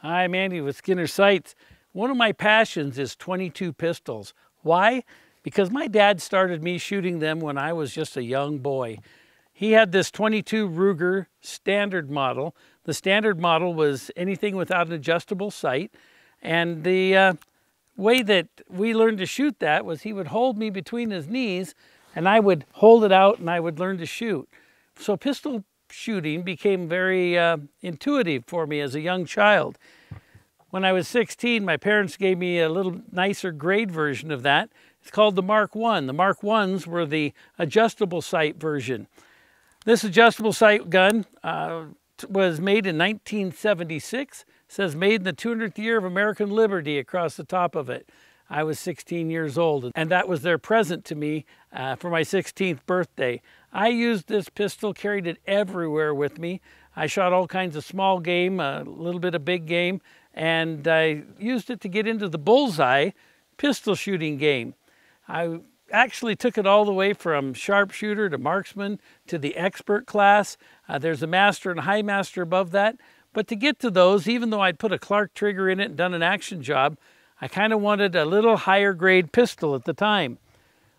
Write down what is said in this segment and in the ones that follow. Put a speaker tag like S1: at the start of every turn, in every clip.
S1: Hi, I'm Andy with Skinner Sights. One of my passions is 22 pistols. Why? Because my dad started me shooting them when I was just a young boy. He had this 22 Ruger standard model. The standard model was anything without an adjustable sight. And the way that we learned to shoot that was he would hold me between his knees and I would hold it out and I would learn to shoot. So pistol shooting became very intuitive for me as a young child. When I was 16, my parents gave me a little nicer grade version of that. It's called the Mark I. The Mark I's were the adjustable sight version. This adjustable sight gun was made in 1976. It says made in the 200th year of American liberty across the top of it. I was 16 years old, and that was their present to me for my 16th birthday. I used this pistol, carried it everywhere with me. I shot all kinds of small game, a little bit of big game, and I used it to get into the bullseye pistol shooting game. I actually took it all the way from sharpshooter to marksman to the expert class. There's a master and a high master above that. But to get to those, even though I'd put a Clark trigger in it and done an action job, I kind of wanted a little higher grade pistol at the time.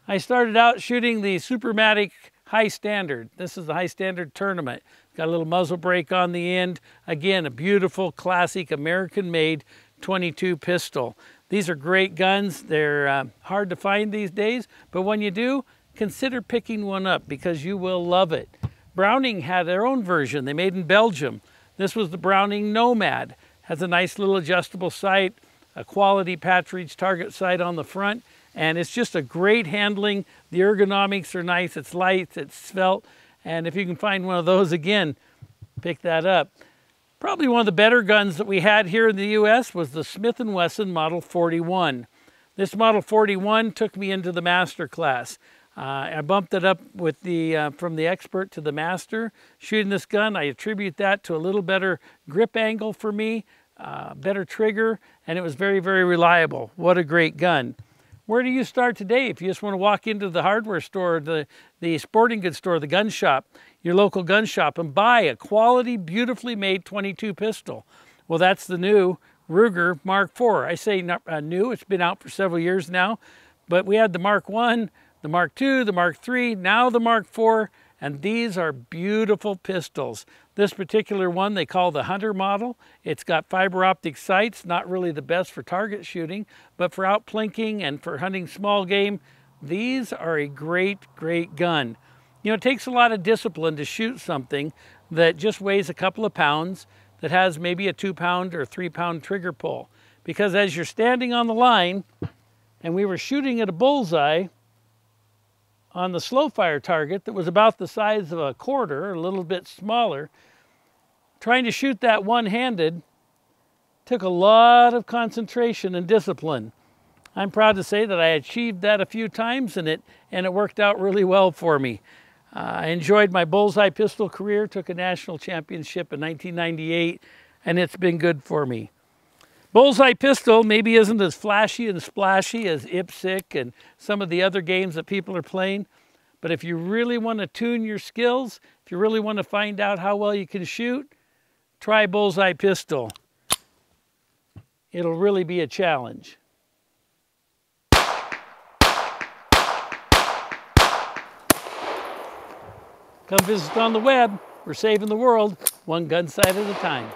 S1: I started out shooting the Supermatic High Standard. This is the High Standard tournament. Got a little muzzle brake on the end. Again, a beautiful, classic, American-made 22 pistol. These are great guns. They're hard to find these days, but when you do, consider picking one up because you will love it. Browning had their own version. They made in Belgium. This was the Browning Nomad. Has a nice little adjustable sight, a quality Patridge target sight on the front, and it's just a great handling. The ergonomics are nice. It's light, it's svelte, and if you can find one of those, again, pick that up. Probably one of the better guns that we had here in the U.S. was the Smith & Wesson Model 41. This Model 41 took me into the master class. I bumped it up with from the expert to the master. Shooting this gun, I attribute that to a little better grip angle for me, better trigger, and it was very, very reliable. What a great gun. Where do you start today if you just want to walk into the hardware store, the sporting goods store, the gun shop, your local gun shop, and buy a quality, beautifully made 22 pistol? Well, that's the new Ruger Mark IV. I say new, it's been out for several years now, but we had the Mark I, the Mark II, the Mark III, now the Mark IV, and these are beautiful pistols. This particular one they call the Hunter model. It's got fiber optic sights, not really the best for target shooting, but for out plinking and for hunting small game, these are a great, great gun. You know, it takes a lot of discipline to shoot something that just weighs a couple of pounds, that has maybe a 2-pound or 3-pound trigger pull. Because as you're standing on the line, and we were shooting at a bullseye on the slow fire target that was about the size of a quarter, a little bit smaller, trying to shoot that one-handed took a lot of concentration and discipline. I'm proud to say that I achieved that a few times and it worked out really well for me. I enjoyed my bullseye pistol career, took a national championship in 1998, and it's been good for me. Bullseye pistol maybe isn't as flashy and splashy as IPSC and some of the other games that people are playing, but if you really want to tune your skills, if you really want to find out how well you can shoot, try bullseye pistol. It'll really be a challenge. Come visit on the web. We're saving the world, one gun sight at a time.